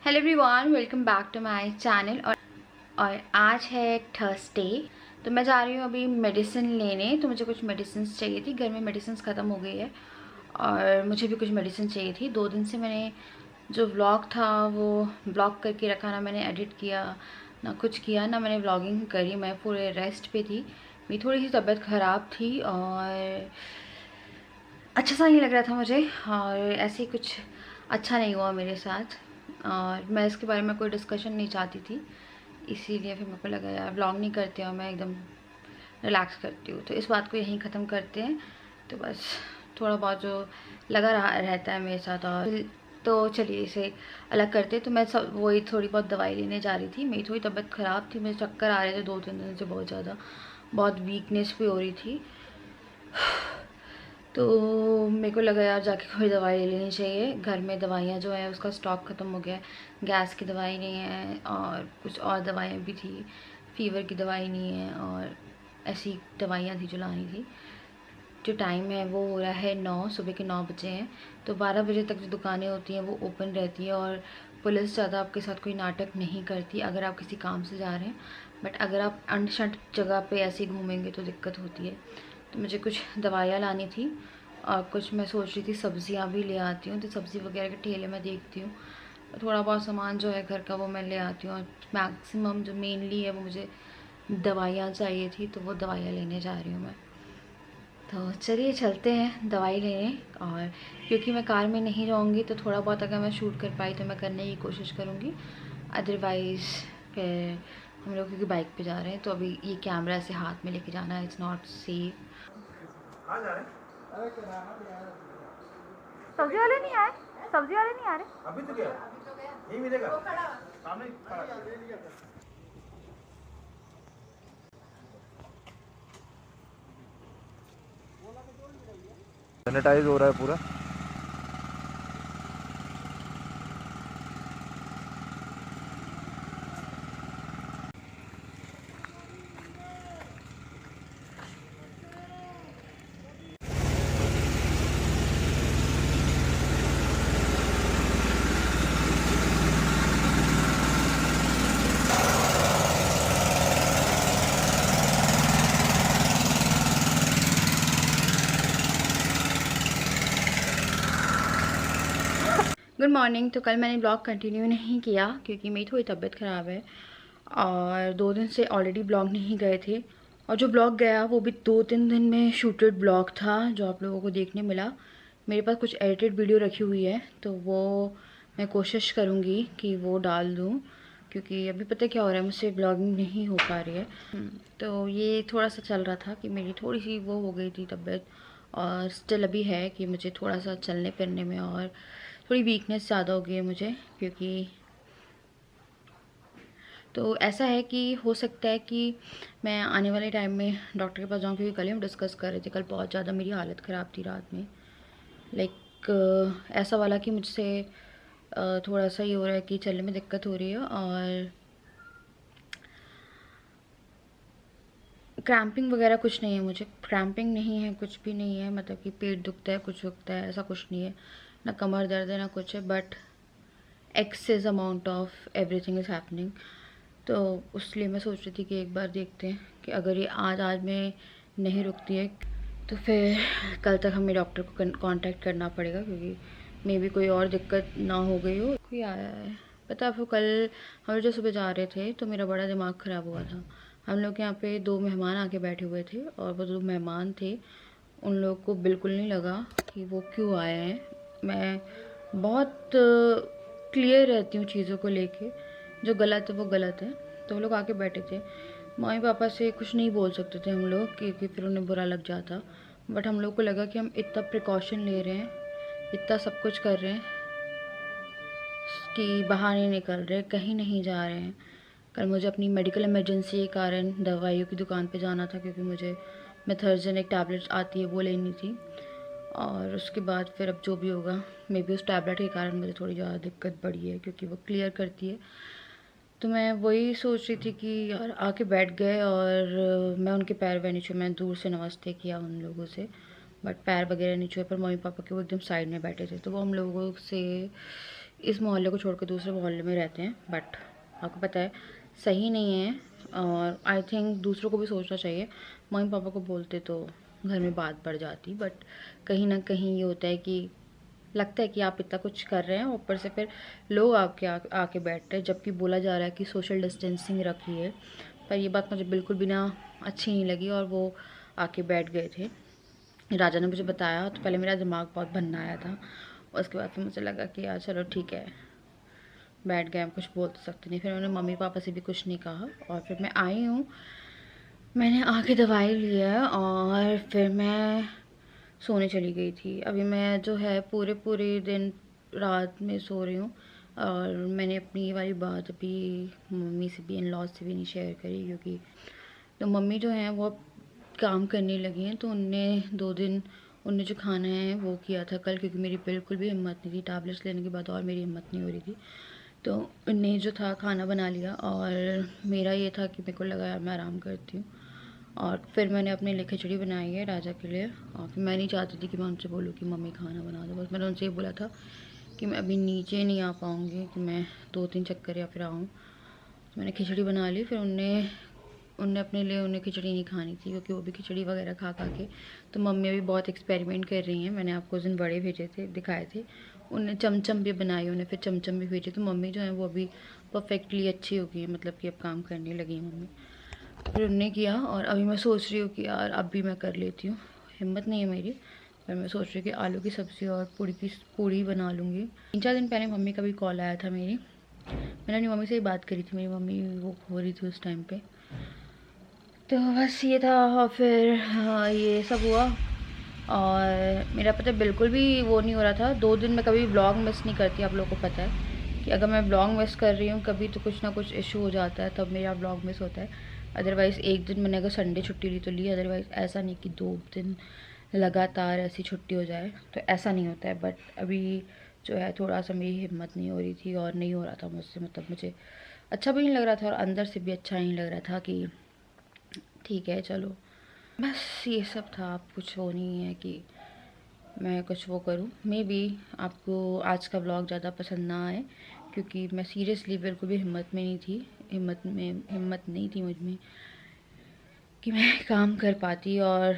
Hello everyone, welcome back to my channel. और आज है थर्सडे, तो मैं जा रही हूँ अभी मेडिसिन लेने। तो मुझे कुछ मेडिसिन चाहिए थी, घर में मेडिसिन ख़त्म हो गई है और मुझे भी कुछ मेडिसिन चाहिए थी। 2 दिन से मैंने जो व्लॉग था वो ब्लॉग करके रखा, ना मैंने एडिट किया ना कुछ किया, ना मैंने व्लॉगिंग करी। मैं पूरे रेस्ट पे थी, मेरी थोड़ी सी तबीयत ख़राब थी और अच्छा सा नहीं लग रहा था मुझे, और ऐसे ही कुछ अच्छा नहीं हुआ मेरे साथ। और मैं इसके बारे में कोई डिस्कशन नहीं चाहती थी, इसीलिए फिर मेरे को लगा यार व्लॉग नहीं करती हूँ, मैं एकदम रिलैक्स करती हूँ। तो इस बात को यहीं ख़त्म करते हैं। तो बस थोड़ा बहुत जो लगा रहता है मेरे साथ, और तो चलिए इसे अलग करते हैं। तो मैं सब वही थोड़ी बहुत दवाई लेने जा रही थी। मेरी थोड़ी तबीयत ख़राब थी, मुझे चक्कर आ रहे थे 2-3 दिन से, बहुत ज़्यादा, बहुत वीकनेस भी हो रही थी। तो मेरे को लगा यार जाके कोई दवाई ले लेनी चाहिए। घर में दवाइयाँ जो है उसका स्टॉक ख़त्म हो गया है। गैस की दवाई नहीं है और कुछ और दवाइयाँ भी थी, फीवर की दवाई नहीं है, और ऐसी दवाइयाँ थी जो लानी थी। जो टाइम है वो हो रहा है 9, सुबह के 9 बजे हैं। तो 12 बजे तक जो दुकानें होती हैं वो ओपन रहती है, और पुलिस ज़्यादा आपके साथ कोई नाटक नहीं करती अगर आप किसी काम से जा रहे हैं। बट अगर आप अनशंट जगह पे ऐसे ही घूमेंगे तो दिक्कत होती है। तो मुझे कुछ दवाइयाँ लानी थी, और कुछ मैं सोच रही थी सब्जियां भी ले आती हूँ। तो सब्ज़ी वगैरह के ठेले में देखती हूँ, थोड़ा बहुत सामान जो है घर का वो मैं ले आती हूँ। और मैक्सिमम जो मेनली है वो मुझे दवाइयाँ चाहिए थी, तो वो दवाइयाँ लेने जा रही हूँ मैं। तो चलिए चलते हैं दवाई लेने। और क्योंकि मैं कार में नहीं रहूँगी तो थोड़ा बहुत अगर मैं शूट कर पाई तो मैं करने की कोशिश करूँगी, अदरवाइज़ फिर हम लोग क्योंकि बाइक पे जा रहे हैं तो अभी ये कैमरा ऐसे हाथ में लेके जाना इट्स नॉट सेफ। कहाँ जा रहे हैं? सब्जी वाले नहीं आए, सब्जी वाले नहीं आ रहे। अभी तो क्या यही मिलेगा सामने खड़ा है। सैनिटाइज हो रहा है पूरा। Good morning. तो कल मैंने ब्लॉग कंटिन्यू नहीं किया क्योंकि मेरी थोड़ी तबीयत ख़राब है, और 2 दिन से ऑलरेडी ब्लॉग नहीं गए थे। और जो ब्लॉग गया वो भी 2-3 दिन में शूटेड ब्लॉग था जो आप लोगों को देखने मिला। मेरे पास कुछ एडिटेड वीडियो रखी हुई है, तो वो मैं कोशिश करूँगी कि वो डाल दूँ, क्योंकि अभी पता क्या हो रहा है, मुझसे ब्लॉगिंग नहीं हो पा रही है। तो ये थोड़ा सा चल रहा था कि मेरी थोड़ी सी वो हो गई थी तबीयत, और स्टिल अभी है कि मुझे थोड़ा सा चलने फिरने में और थोड़ी वीकनेस ज़्यादा हो गई है मुझे। क्योंकि तो ऐसा है कि हो सकता है कि मैं आने वाले टाइम में डॉक्टर के पास जाऊँ, क्योंकि कल ही हम डिस्कस कर रहे थे, कल बहुत ज़्यादा मेरी हालत ख़राब थी रात में। लाइक ऐसा वाला कि मुझसे थोड़ा सा ये हो रहा है कि चलने में दिक्कत हो रही है, और क्रैम्पिंग वगैरह कुछ नहीं है, मुझे क्रैम्पिंग नहीं है, कुछ भी नहीं है। मतलब कि पेट दुखता है, कुछ दुखता है, ऐसा कुछ नहीं है, ना कमर दर्द है ना कुछ है, but excess amount of everything is happening. तो उसलिए मैं सोच रही थी कि एक बार देखते हैं कि अगर ये आज आज में नहीं रुकती है तो फिर कल तक हमें डॉक्टर को कांटेक्ट करना पड़ेगा, क्योंकि मे बी कोई और दिक्कत ना हो गई हो। कोई आया है पता आपको? कल हम लोग जो सुबह जा रहे थे तो मेरा बड़ा दिमाग ख़राब हुआ था। हम लोग के यहाँ पे 2 मेहमान आके बैठे हुए थे, और वो 2 मेहमान थे, उन लोगों को बिल्कुल नहीं लगा कि वो क्यों आए हैं। मैं बहुत क्लियर रहती हूँ चीज़ों को लेके, जो गलत है वो गलत है। तो वो लोग आके बैठे थे, मम्मी पापा से कुछ नहीं बोल सकते थे हम लोग, क्योंकि फिर उन्हें बुरा लग जाता। बट हम लोग को लगा कि हम इतना प्रिकॉशन ले रहे हैं, इतना सब कुछ कर रहे हैं कि बाहर नहीं निकल रहे, कहीं नहीं जा रहे हैं। कल मुझे अपनी मेडिकल इमरजेंसी के कारण दवाइयों की दुकान पे जाना था, क्योंकि मुझे मेथर्जन एक टैबलेट आती है वो लेनी थी। और उसके बाद फिर अब जो भी होगा, मे बी उस टैबलेट के कारण मुझे थोड़ी ज़्यादा दिक्कत बढ़ी है, क्योंकि वो क्लियर करती है। तो मैं वही सोच रही थी कि यार आके बैठ गए, और मैं उनके पैर वैर नहीं छुए, मैं दूर से नमस्ते किया उन लोगों से, बट पैर वगैरह नहीं छुए। पर मम्मी पापा के वो एकदम साइड में बैठे थे, तो वो हम लोगों से इस मोहल्ले को छोड़ के दूसरे मोहल्ले में रहते हैं, बट आपको पता है सही नहीं है। और आई थिंक दूसरों को भी सोचना चाहिए। मम्मी पापा को बोलते तो घर में बात बढ़ जाती, बट कहीं ना कहीं ये होता है कि लगता है कि आप इतना कुछ कर रहे हैं, ऊपर से फिर लोग आपके आके बैठते हैं, जबकि बोला जा रहा है कि सोशल डिस्टेंसिंग रखिए। पर ये बात मुझे बिल्कुल भी ना अच्छी नहीं लगी और वो आके बैठ गए थे। राजा ने मुझे बताया तो पहले मेरा दिमाग बहुत बनना आया था, उसके बाद फिर मुझे लगा कि यार चलो ठीक है, बैठ गए, हम कुछ बोल तो सकते नहीं। फिर उन्होंने मम्मी पापा से भी कुछ नहीं कहा और फिर मैं आई हूँ, मैंने आके दवाई लिया और फिर मैं सोने चली गई थी। अभी मैं जो है पूरे पूरे दिन रात में सो रही हूँ और मैंने अपनी ये वाली बात अभी मम्मी से भी, इन लॉज से भी नहीं शेयर करी, क्योंकि तो मम्मी जो हैं वो अब काम करने लगी हैं, तो उनने 2 दिन उनने जो खाना है वो किया था कल, क्योंकि मेरी बिल्कुल भी हिम्मत नहीं थी टैबलेट्स लेने के बाद, और मेरी हिम्मत नहीं हो रही थी। तो उनने जो था खाना बना लिया और मेरा ये था कि मेरे को लगा यार मैं आराम करती हूँ, और फिर मैंने अपने लिए खिचड़ी बनाई है राजा के लिए। और फिर मैं नहीं चाहती थी कि मैं उनसे बोलूँ कि मम्मी खाना बना दो, बस मैंने उनसे ये बोला था कि मैं अभी नीचे नहीं आ पाऊँगी, कि मैं 2-3 चक्कर या फिर आऊँ। तो मैंने खिचड़ी बना ली, फिर उनने उनने अपने लिए, उन्हें खिचड़ी नहीं खानी थी क्योंकि वो भी खिचड़ी वगैरह खा खा के, तो मम्मी अभी बहुत एक्सपेरिमेंट कर रही हैं। मैंने आपको उस दिन बड़े भेजे थे, दिखाए थे, उन्हें चमचम भी बनाई, उन्हें फिर चमचम भी भेजे, तो मम्मी जो है वो अभी परफेक्टली अच्छी हो गई है, मतलब कि अब काम करने लगी है मम्मी। फिर उनने किया और अभी मैं सोच रही हूँ कि यार अब भी मैं कर लेती हूँ, हिम्मत नहीं है मेरी, पर मैं सोच रही हूँ कि आलू की सब्ज़ी और पूड़ी बना लूँगी। 3-4 दिन पहले मम्मी का भी कॉल आया था मेरी, मैंने अपनी मम्मी से ही बात करी थी, मेरी मम्मी वो हो रही थी उस टाइम पे। तो बस ये था और फिर हाँ, ये सब हुआ और मेरा पता है बिल्कुल भी वो नहीं हो रहा था। 2 दिन मैं कभी व्लॉग मिस नहीं करती, आप लोगों को पता है कि अगर मैं व्लॉग मिस कर रही हूँ कभी तो कुछ ना कुछ इशू हो जाता है, तब मेरा व्लॉग मिस होता है। अदरवाइज़ एक दिन मैंने अगर संडे छुट्टी ली तो ली, अदरवाइज़ ऐसा नहीं कि 2 दिन लगातार ऐसी छुट्टी हो जाए, तो ऐसा नहीं होता है। बट अभी जो है थोड़ा सा मेरी हिम्मत नहीं हो रही थी और नहीं हो रहा था मुझसे, मतलब मुझे अच्छा भी नहीं लग रहा था और अंदर से भी अच्छा नहीं लग रहा था कि ठीक है चलो, बस ये सब था। आप कुछ वो नहीं है कि मैं कुछ वो करूँ। मे बी आपको आज का व्लॉग ज़्यादा पसंद ना आए, क्योंकि मैं सीरियसली बिल्कुल भी हिम्मत में नहीं थी, हिम्मत नहीं थी मुझ में कि मैं काम कर पाती। और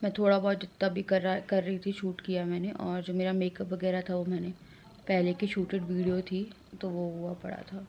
मैं थोड़ा बहुत जितना भी कर रही थी शूट किया मैंने, और जो मेरा मेकअप वगैरह था वो मैंने पहले की शूटेड वीडियो थी तो वो हुआ पड़ा था।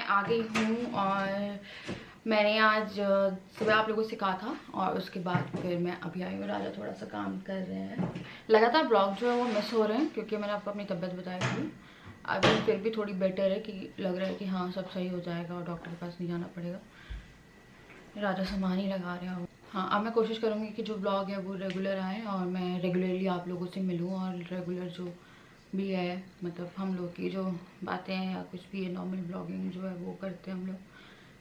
आ गई हूँ और मैंने आज सुबह आप लोगों को सिखा था और उसके बाद फिर मैं अभी आई हूँ। राजा थोड़ा सा काम कर रहे हैं। लगातार ब्लॉग जो है वो मिस हो रहे हैं क्योंकि मैंने आपको अपनी तबीयत बताई थी। अभी फिर भी थोड़ी बेटर है कि लग रहा है कि हाँ सब सही हो जाएगा और डॉक्टर के पास नहीं जाना पड़ेगा। राजा सामान ही लगा रहे हैं। हाँ, अब मैं कोशिश करूँगी कि जो ब्लॉग है वो रेगुलर आए और मैं रेगुलरली आप लोगों से मिलूँ और रेगुलर जो भी है मतलब हम लोग की जो बातें हैं या कुछ भी है नॉर्मल ब्लॉगिंग जो है वो करते हैं हम लोग।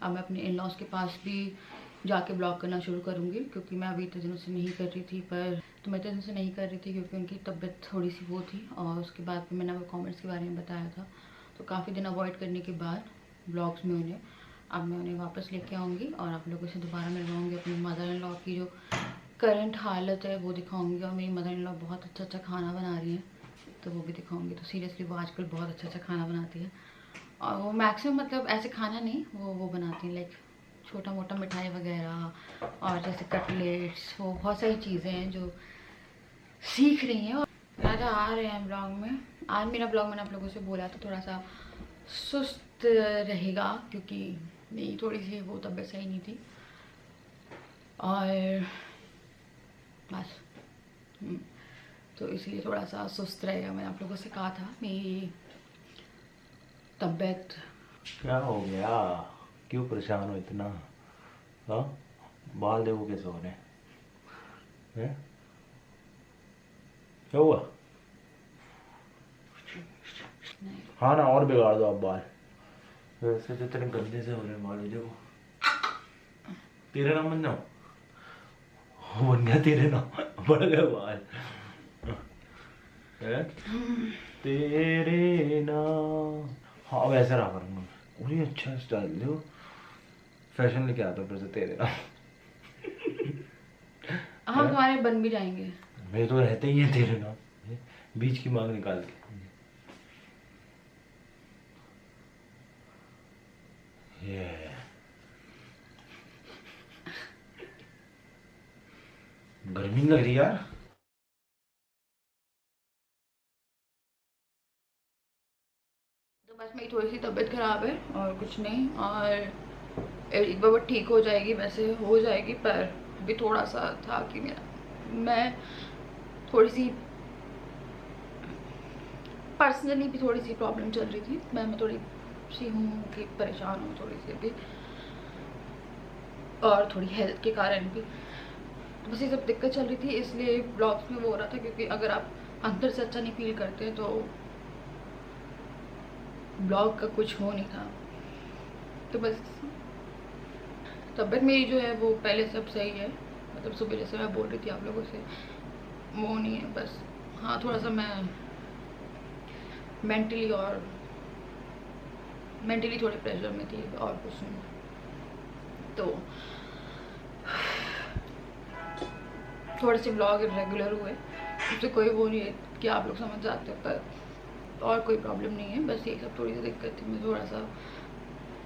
अब मैं अपने इन लॉज के पास भी जाके ब्लॉग करना शुरू करूँगी क्योंकि मैं अभी इतने दिनों से नहीं कर रही थी। तो मैं इतने दिनों से नहीं कर रही थी क्योंकि उनकी तबीयत थोड़ी सी वो थी और उसके बाद फिर मैंने कॉमेंट्स के बारे में बताया था। तो काफ़ी दिन अवॉइड करने के बाद ब्लॉग्स में उन्हें अब मैं उन्हें वापस लेके आऊँगी और आप लोगों से दोबारा मिलवाऊँगी। अपनी मदर इन लॉ की जो करंट हालत है वो दिखाऊँगी और मेरी मदर इन लॉ बहुत अच्छा अच्छा खाना बना रही है तो वो भी दिखाऊँगी। तो सीरियसली वो आजकल बहुत अच्छा अच्छा खाना बनाती है और वो मैक्सिमम मतलब ऐसे खाना नहीं वो बनाती हैं लाइक छोटा मोटा मिठाई वगैरह और जैसे कटलेट्स, वो बहुत सारी चीज़ें हैं जो सीख रही हैं। और राजा आ रहे हैं ब्लॉग में। आज मेरा ब्लॉग मैंने आप लोगों से बोला था थोड़ा सा सुस्त रहेगा क्योंकि मेरी थोड़ी सी वो तबीयत सही नहीं थी और बस तो इसलिए थोड़ा सा सुस्त रहेगा। मैंने आप लोगों से कहा था मेरी तबीयत। क्या हो गया, क्यों परेशान हो इतना? हाँ, बाल देखो कैसे हो रहे हैं? क्या हुआ? हाँ ना, और बिगाड़ दो आप बाल। वैसे तो इतने गंदे से हो रहे हैं बाल, देखो। तेरे नाम बन जाओ, बन गया तेरे नाम, बढ़ गए बाल है? तेरे नाम। हाँ वैसे रहा करूँगा। पूरी अच्छा स्टाइल देखो, फैशन लेके आता हूँ फिर से तेरे नाम। हम तुम्हारे बन भी जाएंगे। मेरे तो रहते ही है तेरे नाम, बीच की मांग निकाल के। ये गर्मी लग रही यार। तो बस मेरी थोड़ी सी तबीयत ख़राब है और कुछ नहीं और एक बार वो ठीक हो जाएगी, वैसे हो जाएगी। पर अभी थोड़ा सा था कि मैं थोड़ी सी पर्सनली भी थोड़ी सी प्रॉब्लम चल रही थी। मैं थोड़ी सी हूँ कि परेशान हूँ थोड़ी सी अभी और थोड़ी हेल्थ के कारण भी। तो बस ये सब दिक्कत चल रही थी इसलिए ब्लॉग्स में वो हो रहा था क्योंकि अगर आप अंदर से अच्छा नहीं फील करते तो ब्लॉग का कुछ हो नहीं था। तो बस तबीयत मेरी जो है वो पहले सब सही है। मतलब सुबह जैसे मैं बोल रही थी आप लोगों से वो नहीं है बस। हाँ थोड़ा सा मैं मेंटली थोड़े प्रेशर में थी और कुछ नहीं। तो थोड़े से ब्लॉग रेगुलर हुए, उससे कोई वो नहीं है कि आप लोग समझ जाते हो। पर और कोई प्रॉब्लम नहीं है, बस ये सब थोड़ी सी दिक्कत थी। मैं थोड़ा सा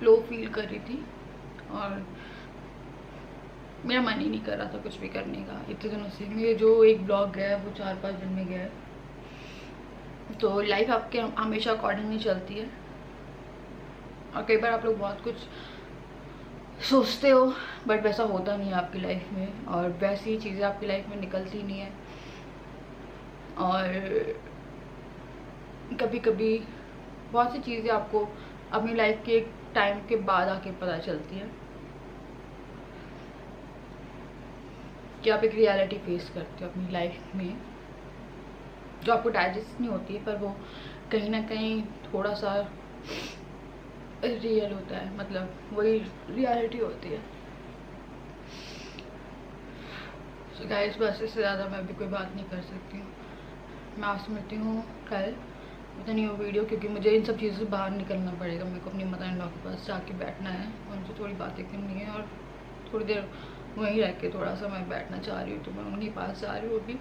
लो फील कर रही थी और मेरा मन ही नहीं कर रहा था कुछ भी करने का इतने दिनों से। मेरे जो एक ब्लॉग गया है वो 4-5 दिन में गया है। तो लाइफ आपके हमेशा अकॉर्डिंग नहीं चलती है और कई बार आप लोग बहुत कुछ सोचते हो बट वैसा होता नहीं है आपकी लाइफ में और वैसी चीज़ें आपकी लाइफ में निकलती नहीं है। और कभी कभी बहुत सी चीज़ें आपको अपनी लाइफ के एक टाइम के बाद आके पता चलती है कि आप एक रियलिटी फेस करते हो अपनी लाइफ में जो आपको डाइजेस्ट नहीं होती है पर वो कहीं ना कहीं थोड़ा सा रियल होता है, मतलब वही रियलिटी होती है। सो गाइस बस इससे ज़्यादा मैं अभी कोई बात नहीं कर सकती हूँ। मैं आपसे मिलती हूँ कल पता नहीं वो वीडियो क्योंकि मुझे इन सब चीज़ों से बाहर निकलना पड़ेगा। मेरे को अपनी मदर इन लॉ के पास जाके बैठना है, उनसे थोड़ी बातें करनी है और थोड़ी देर वहीं रह के थोड़ा सा मैं बैठना चाह रही हूँ। तो मैं उन्हीं पास जा रही हूँ अभी।